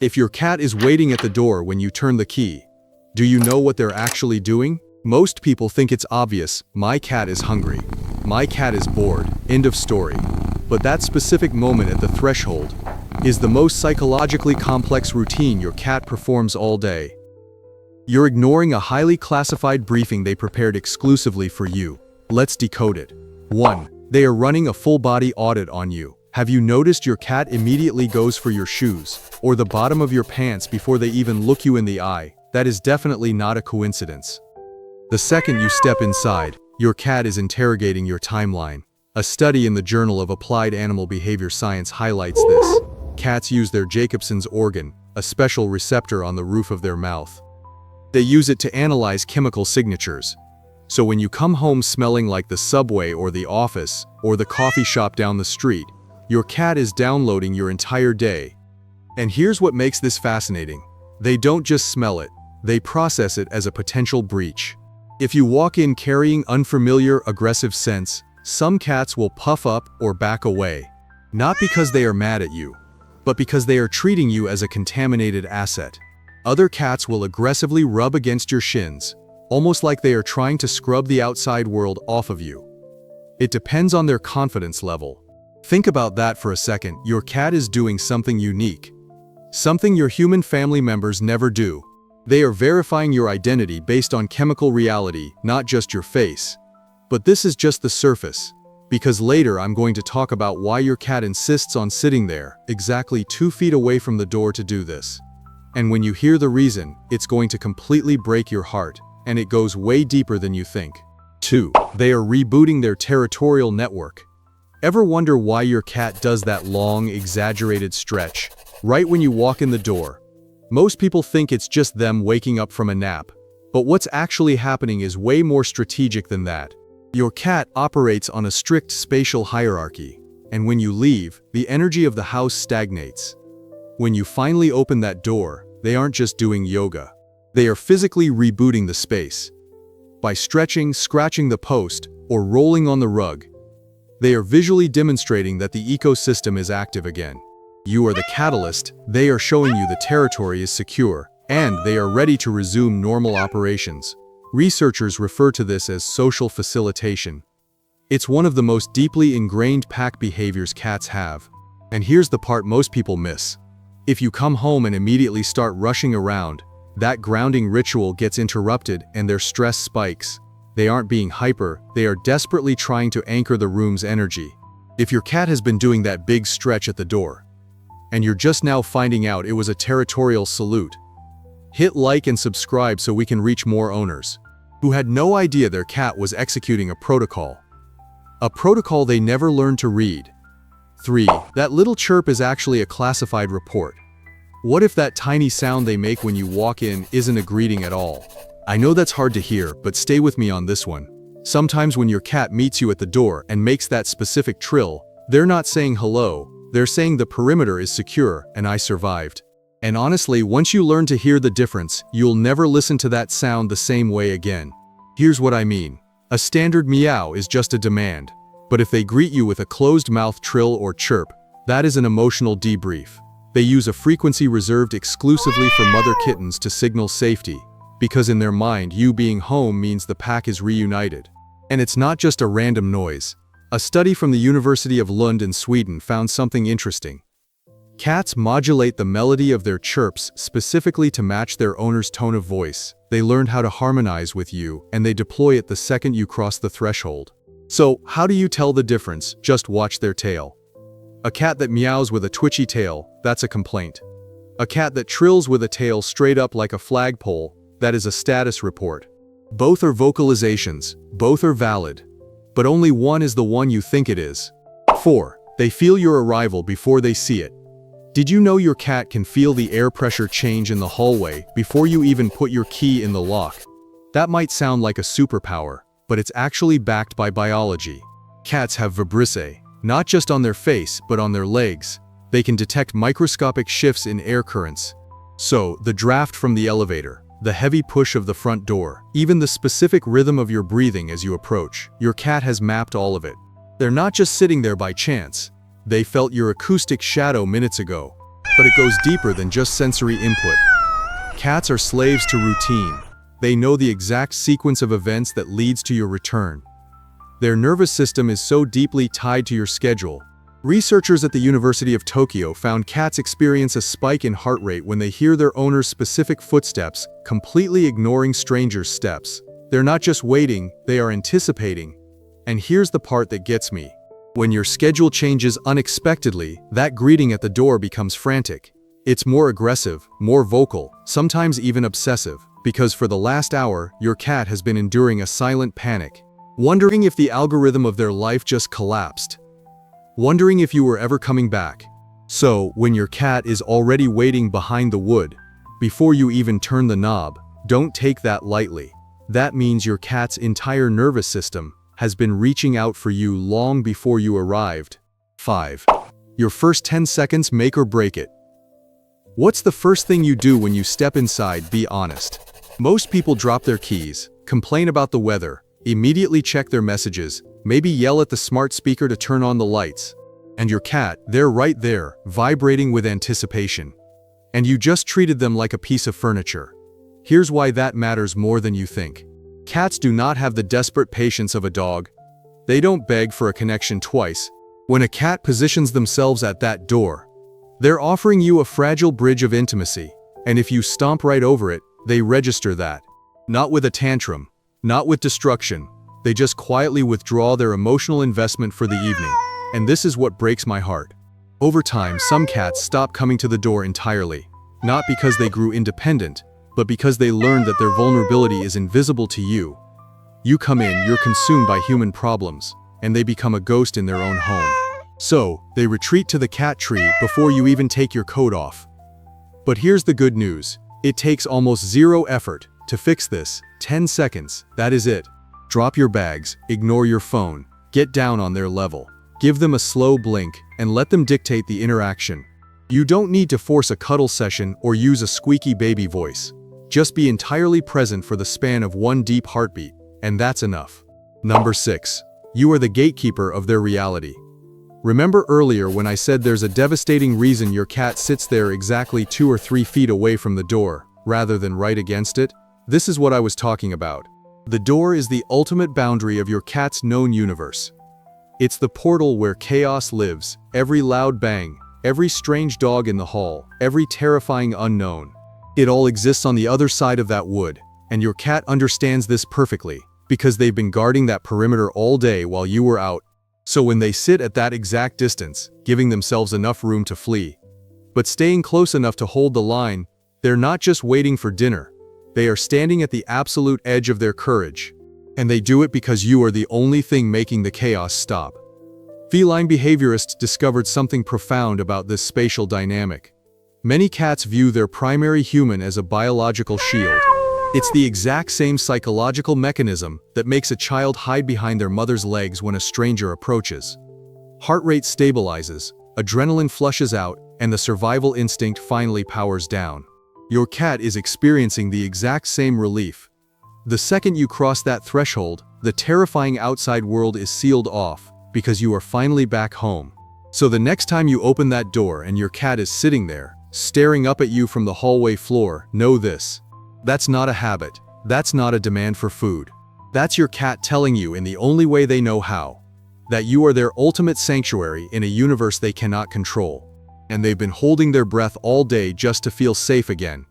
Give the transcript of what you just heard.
If your cat is waiting at the door when you turn the key, do you know what they're actually doing? Most people think it's obvious: my cat is hungry, my cat is bored, end of story. But that specific moment at the threshold is the most psychologically complex routine your cat performs all day. You're ignoring a highly classified briefing they prepared exclusively for you. Let's decode it. 1. They are running a full-body audit on you. Have you noticed your cat immediately goes for your shoes or the bottom of your pants before they even look you in the eye? That is definitely not a coincidence. The second you step inside, your cat is interrogating your timeline. A study in the Journal of Applied Animal Behavior Science highlights this. Cats use their Jacobson's organ, a special receptor on the roof of their mouth. They use it to analyze chemical signatures. So when you come home smelling like the subway or the office or the coffee shop down the street, your cat is downloading your entire day. And here's what makes this fascinating. They don't just smell it, they process it as a potential breach. If you walk in carrying unfamiliar, aggressive scents, some cats will puff up or back away. Not because they are mad at you, but because they are treating you as a contaminated asset. Other cats will aggressively rub against your shins, almost like they are trying to scrub the outside world off of you. It depends on their confidence level. Think about that for a second. Your cat is doing something unique, something your human family members never do. They are verifying your identity based on chemical reality, not just your face. But this is just the surface, because later I'm going to talk about why your cat insists on sitting there, exactly 2 feet away from the door to do this. And when you hear the reason, it's going to completely break your heart, and it goes way deeper than you think. 2. They are rebooting their territorial network. Ever wonder why your cat does that long, exaggerated stretch right when you walk in the door? Most people think it's just them waking up from a nap, but what's actually happening is way more strategic than that. Your cat operates on a strict spatial hierarchy, and when you leave, the energy of the house stagnates. When you finally open that door, they aren't just doing yoga. They are physically rebooting the space. By stretching, scratching the post, or rolling on the rug, they are visually demonstrating that the ecosystem is active again. You are the catalyst, they are showing you the territory is secure, and they are ready to resume normal operations. Researchers refer to this as social facilitation. It's one of the most deeply ingrained pack behaviors cats have. And here's the part most people miss. If you come home and immediately start rushing around, that grounding ritual gets interrupted and their stress spikes. They aren't being hyper, they are desperately trying to anchor the room's energy. If your cat has been doing that big stretch at the door, and you're just now finding out it was a territorial salute, hit like and subscribe so we can reach more owners who had no idea their cat was executing a protocol. A protocol they never learned to read. 3. That little chirp is actually a classified report. What if that tiny sound they make when you walk in isn't a greeting at all? I know that's hard to hear, but stay with me on this one. Sometimes when your cat meets you at the door and makes that specific trill, they're not saying hello, they're saying the perimeter is secure and I survived. And honestly, once you learn to hear the difference, you'll never listen to that sound the same way again. Here's what I mean. A standard meow is just a demand. But if they greet you with a closed-mouth trill or chirp, that is an emotional debrief. They use a frequency reserved exclusively for mother kittens to signal safety, because in their mind, you being home means the pack is reunited. And it's not just a random noise. A study from the University of Lund in Sweden found something interesting. Cats modulate the melody of their chirps specifically to match their owner's tone of voice. They learned how to harmonize with you, and they deploy it the second you cross the threshold. So, how do you tell the difference? Just watch their tail. A cat that meows with a twitchy tail, that's a complaint. A cat that trills with a tail straight up like a flagpole, that is a status report. Both are vocalizations, both are valid, but only one is the one you think it is. 4. They feel your arrival before they see it. Did you know your cat can feel the air pressure change in the hallway before you even put your key in the lock? That might sound like a superpower, but it's actually backed by biology. Cats have vibrissae, not just on their face, but on their legs. They can detect microscopic shifts in air currents. So, the draft from the elevator, the heavy push of the front door, even the specific rhythm of your breathing as you approach, your cat has mapped all of it. They're not just sitting there by chance. They felt your acoustic shadow minutes ago. but it goes deeper than just sensory input. Cats are slaves to routine. They know the exact sequence of events that leads to your return. Their nervous system is so deeply tied to your schedule. Researchers at the University of Tokyo found cats experience a spike in heart rate when they hear their owner's specific footsteps, completely ignoring strangers' steps. They're not just waiting, they are anticipating. And here's the part that gets me. When your schedule changes unexpectedly, that greeting at the door becomes frantic. It's more aggressive, more vocal, sometimes even obsessive, because for the last hour, your cat has been enduring a silent panic, wondering if the algorithm of their life just collapsed, wondering if you were ever coming back. So, when your cat is already waiting behind the wood, before you even turn the knob, don't take that lightly. That means your cat's entire nervous system has been reaching out for you long before you arrived. 5. Your first 10 seconds make or break it. What's the first thing you do when you step inside? Be honest. Most people drop their keys, complain about the weather, immediately check their messages, maybe yell at the smart speaker to turn on the lights. And your cat, they're right there, vibrating with anticipation. And you just treated them like a piece of furniture. Here's why that matters more than you think. Cats do not have the desperate patience of a dog. They don't beg for a connection twice. When a cat positions themselves at that door, they're offering you a fragile bridge of intimacy, and if you stomp right over it, they register that. Not with a tantrum, not with destruction, they just quietly withdraw their emotional investment for the evening. And this is what breaks my heart. Over time, some cats stop coming to the door entirely, not because they grew independent, but because they learned that their vulnerability is invisible to you. You come in, you're consumed by human problems, and they become a ghost in their own home. So, they retreat to the cat tree before you even take your coat off. But here's the good news. It takes almost zero effort to fix this. 10 seconds, that is it. Drop your bags, ignore your phone, get down on their level. Give them a slow blink, and let them dictate the interaction. You don't need to force a cuddle session or use a squeaky baby voice. Just be entirely present for the span of one deep heartbeat, and that's enough. Number 6. You are the gatekeeper of their reality. Remember earlier when I said there's a devastating reason your cat sits there exactly 2 or 3 feet away from the door, rather than right against it? This is what I was talking about. The door is the ultimate boundary of your cat's known universe. It's the portal where chaos lives, every loud bang, every strange dog in the hall, every terrifying unknown. It all exists on the other side of that wood, and your cat understands this perfectly, because they've been guarding that perimeter all day while you were out. So when they sit at that exact distance, giving themselves enough room to flee, but staying close enough to hold the line, they're not just waiting for dinner. They are standing at the absolute edge of their courage. And they do it because you are the only thing making the chaos stop. Feline behaviorists discovered something profound about this spatial dynamic. Many cats view their primary human as a biological shield. It's the exact same psychological mechanism that makes a child hide behind their mother's legs when a stranger approaches. Heart rate stabilizes, adrenaline flushes out, and the survival instinct finally powers down. Your cat is experiencing the exact same relief. The second you cross that threshold, the terrifying outside world is sealed off, because you are finally back home. So the next time you open that door and your cat is sitting there, staring up at you from the hallway floor, know this. That's not a habit. That's not a demand for food. That's your cat telling you in the only way they know how, that you are their ultimate sanctuary in a universe they cannot control. And they've been holding their breath all day just to feel safe again.